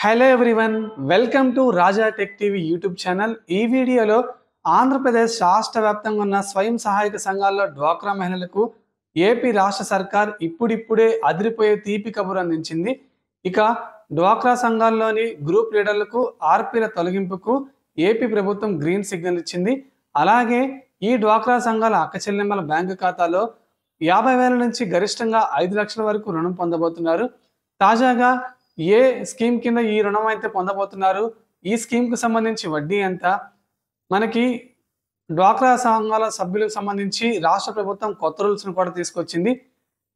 Hello everyone, welcome to Raja tech TV YouTube channel. ఈ వీడియోలో ఆంధ్రప్రదేశ్ రాష్ట్ర వ్యాప్తంగా ఉన్న స్వయం సహాయక సంఘాల్లో డ్వాక్రా మహిళలకు ఏపీ రాష్ట్ర సర్కార్ ఇప్పుడిప్పుడే అదిరిపోయే తీపి కబురు అందించింది. ఇక డ్వాక్రా సంఘాల్లోని గ్రూప్ లీడర్లకు ఆర్పీల తొలగింపుకు ఏపీ ప్రభుత్వం గ్రీన్ సిగ్నల్ ఇచ్చింది. అలాగే ఈ డ్వాక్రా సంఘాల అక్కచెల్లెమ్మల బ్యాంకు ఖాతాలో 50,000 నుంచి గరిష్టంగా 5 లక్షల వరకు రుణం పొందబోతున్నారు. తాజాగా ఏ స్కీమ్ కింద ఈ రుణం అయితే పొందబోతున్నారు, ఈ స్కీమ్కు సంబంధించి వడ్డీ ఎంత, మనకి డ్వాక్రా సంఘాల సభ్యులకు సంబంధించి రాష్ట్ర ప్రభుత్వం కొత్త రూల్స్ను కూడా తీసుకొచ్చింది.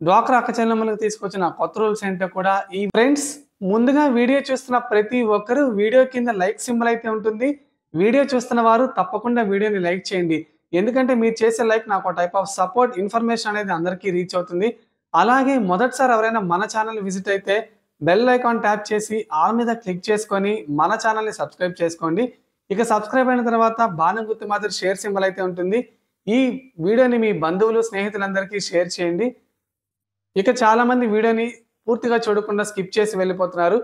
డ్వాక్రా అక్కచెల్లెమ్మలకు తీసుకొచ్చిన కొత్త రూల్స్ ఏంటో కూడా ఈ ఫ్రెండ్స్ ముందుగా వీడియో చూస్తున్న ప్రతి ఒక్కరూ వీడియో కింద లైక్ సింబల్ అయితే ఉంటుంది. వీడియో చూస్తున్న వారు తప్పకుండా వీడియోని లైక్ చేయండి. ఎందుకంటే మీరు చేసే లైక్ నాకు ఒక టైప్ ఆఫ్ సపోర్ట్, ఇన్ఫర్మేషన్ అనేది అందరికీ రీచ్ అవుతుంది. అలాగే మొదటిసారి ఎవరైనా మన ఛానల్ విజిట్ అయితే బెల్ ఐకాన్ ట్యాప్ చేసి ఆల్ మీద క్లిక్ చేసుకొని మన ఛానల్ని సబ్స్క్రైబ్ చేసుకోండి. ఇక సబ్స్క్రైబ్ అయిన తర్వాత బాణం గుర్తు మాదిరి షేర్ సింబల్ అయితే ఉంటుంది. ఈ వీడియోని మీ బంధువులు, స్నేహితులందరికీ షేర్ చేయండి. ఇక చాలామంది వీడియోని పూర్తిగా చూడకుండా స్కిప్ చేసి వెళ్ళిపోతున్నారు.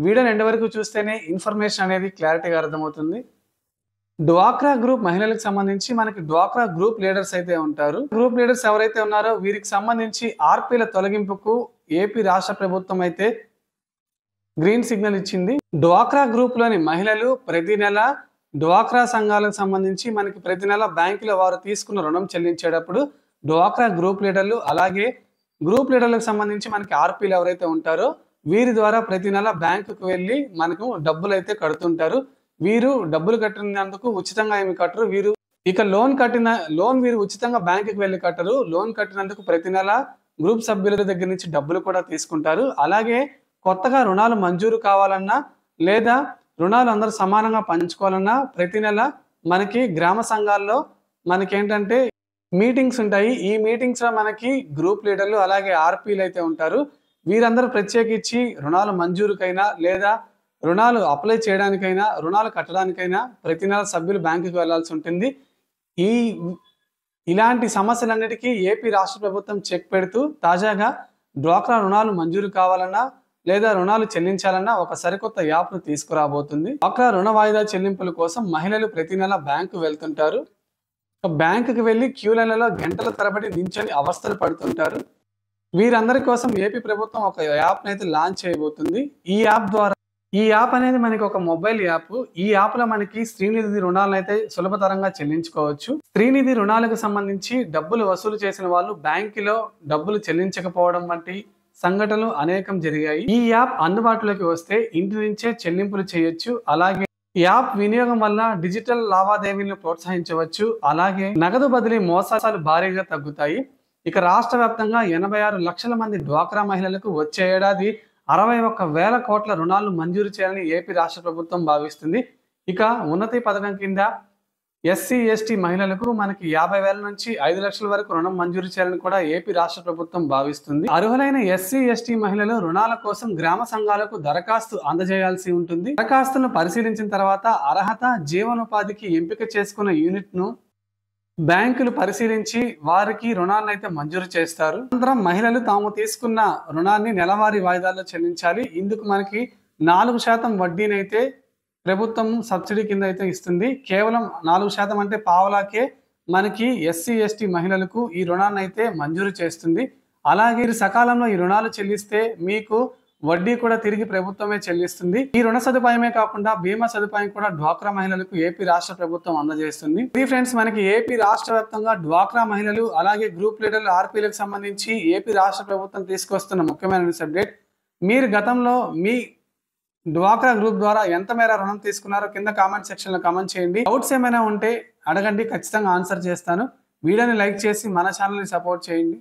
వీడియోని ఎండ్ వరకు చూస్తేనే ఇన్ఫర్మేషన్ అనేది క్లారిటీగా అర్థమవుతుంది. డ్వాక్రా గ్రూప్ మహిళలకు సంబంధించి మనకి డ్వాక్రా గ్రూప్ లీడర్స్ అయితే ఉంటారు. గ్రూప్ లీడర్స్ ఎవరైతే ఉన్నారో వీరికి సంబంధించి ఆర్పీల తొలగింపుకు ఏపీ రాష్ట్ర ప్రభుత్వం అయితే గ్రీన్ సిగ్నల్ ఇచ్చింది. డ్వాక్రా గ్రూప్ లోని మహిళలు ప్రతి నెల డ్వాక్రా సంఘాలకు సంబంధించి మనకి ప్రతి నెల బ్యాంకులో వారు తీసుకున్న రుణం చెల్లించేటప్పుడు డ్వాక్రా గ్రూప్ లీడర్లు అలాగే గ్రూప్ లీడర్లకు సంబంధించి మనకి ఆర్పీలు ఎవరైతే ఉంటారో వీరి ద్వారా ప్రతి నెల బ్యాంకుకు వెళ్ళి మనకు డబ్బులు అయితే కడుతుంటారు. వీరు డబ్బులు కట్టినందుకు ఉచితంగా ఏమి కట్టరు. వీరు ఇక లోన్ వీరు ఉచితంగా బ్యాంకుకి వెళ్ళి కట్టరు. లోన్ కట్టినందుకు ప్రతి నెల గ్రూప్ సభ్యుల దగ్గర నుంచి డబ్బులు కూడా తీసుకుంటారు. అలాగే కొత్తగా రుణాలు మంజూరు కావాలన్నా లేదా రుణాలు అందరూ సమానంగా పంచుకోవాలన్నా ప్రతి నెల మనకి గ్రామ సంఘాల్లో మనకేంటంటే మీటింగ్స్ ఉంటాయి. ఈ మీటింగ్స్ లో మనకి గ్రూప్ లీడర్లు అలాగే ఆర్పీలు అయితే ఉంటారు. వీరందరూ ప్రత్యేకించి రుణాలు మంజూరుకైనా లేదా రుణాలు అప్లై చేయడానికైనా రుణాలు కట్టడానికైనా ప్రతి నెల సభ్యులు బ్యాంకుకి వెళ్లాల్సి ఉంటుంది. ఇలాంటి సమస్యలన్నిటికీ ఏపీ రాష్ట్ర ప్రభుత్వం చెక్ పెడుతూ తాజాగా డ్వాక్రా రుణాలు మంజూరు కావాలన్నా లేదా రుణాలు చెల్లించాలన్నా ఒక సరికొత్త యాప్ను తీసుకురాబోతుంది. డ్వాక్రా రుణ వాయిదా చెల్లింపుల కోసం మహిళలు ప్రతి నెల బ్యాంకు వెళ్తుంటారు. బ్యాంకుకి వెళ్లి క్యూ లైన్లలో గంటల తరబడి నించొని అవస్థలు పడుతుంటారు. వీరందరి కోసం ఏపీ ప్రభుత్వం ఒక యాప్ అయితే లాంచ్ చేయబోతుంది. ఈ యాప్ అనేది మనకి ఒక మొబైల్ యాప్. ఈ యాప్ లో మనకి శ్రీనిధి రుణాలను అయితే సులభతరంగా చెల్లించుకోవచ్చు. శ్రీనిధి రుణాలకు సంబంధించి డబ్బులు వసూలు చేసిన వాళ్ళు బ్యాంకులో డబ్బులు చెల్లించకపోవడం వంటి సంఘటనలు అనేకం జరిగాయి. ఈ యాప్ అందుబాటులోకి వస్తే ఇంటి నుంచే చెల్లింపులు చేయొచ్చు. అలాగే యాప్ వినియోగం వల్ల డిజిటల్ లావాదేవీలను ప్రోత్సహించవచ్చు. అలాగే నగదు బదిలీ మోసాలు భారీగా తగ్గుతాయి. ఇక రాష్ట్ర వ్యాప్తంగా 86 లక్షల మంది డ్వాక్రా మహిళలకు వచ్చే ఏడాది 61,000 కోట్ల రుణాలు మంజూరు చేయాలని ఏపీ రాష్ట్ర ప్రభుత్వం భావిస్తుంది. ఇక ఉన్నతి పథకం కింద ఎస్సీ ఎస్టీ మహిళలకు మనకి 50,000 నుంచి 5 లక్షల వరకు రుణం మంజూరు చేయాలని కూడా ఏపీ రాష్ట్ర ప్రభుత్వం భావిస్తుంది. అర్హులైన ఎస్సీ ఎస్టీ మహిళలు రుణాల కోసం గ్రామ సంఘాలకు దరఖాస్తు అందజేయాల్సి ఉంటుంది. దరఖాస్తును పరిశీలించిన తర్వాత అర్హత, జీవనోపాధికి ఎంపిక చేసుకున్న యూనిట్ ను బ్యాంకులు పరిశీలించి వారికి రుణాలను అయితే మంజూరు చేస్తారు. అనంతరం మహిళలు తాము తీసుకున్న రుణాన్ని నెలవారీ వాయిదాల్లో చెల్లించాలి. ఇందుకు మనకి 4% వడ్డీనైతే ప్రభుత్వం సబ్సిడీ కింద అయితే ఇస్తుంది. కేవలం 4% అంటే పావలాకే మనకి ఎస్సీ ఎస్టీ మహిళలకు ఈ రుణాన్ని అయితే మంజూరు చేస్తుంది. అలాగే సకాలంలో ఈ రుణాలు చెల్లిస్తే మీకు వడ్డీ కూడా తిరిగి ప్రభుత్వమే చెల్లిస్తుంది. ఈ రుణ సదుపాయమే కాకుండా బీమా సదుపాయం కూడా డ్వాక్రా మహిళలకు ఏపీ రాష్ట్ర ప్రభుత్వం అందజేస్తుంది. ఇది ఫ్రెండ్స్ మనకి ఏపీ రాష్ట్ర వ్యాప్తంగా డ్వాక్రా మహిళలు అలాగే గ్రూప్ లీడర్లు ఆర్పీలకు సంబంధించి ఏపీ రాష్ట్ర ప్రభుత్వం తీసుకొస్తున్న ముఖ్యమైన న్యూస్ అప్డేట్. మీరు గతంలో మీ డ్వాక్రా గ్రూప్ ద్వారా ఎంత మేర రుణం తీసుకున్నారో కింద కామెంట్ సెక్షన్ లో కామెంట్ చేయండి. డౌట్స్ ఏమైనా ఉంటే అడగండి, ఖచ్చితంగా ఆన్సర్ చేస్తాను. వీడియోని లైక్ చేసి మన ఛానల్ని సపోర్ట్ చేయండి.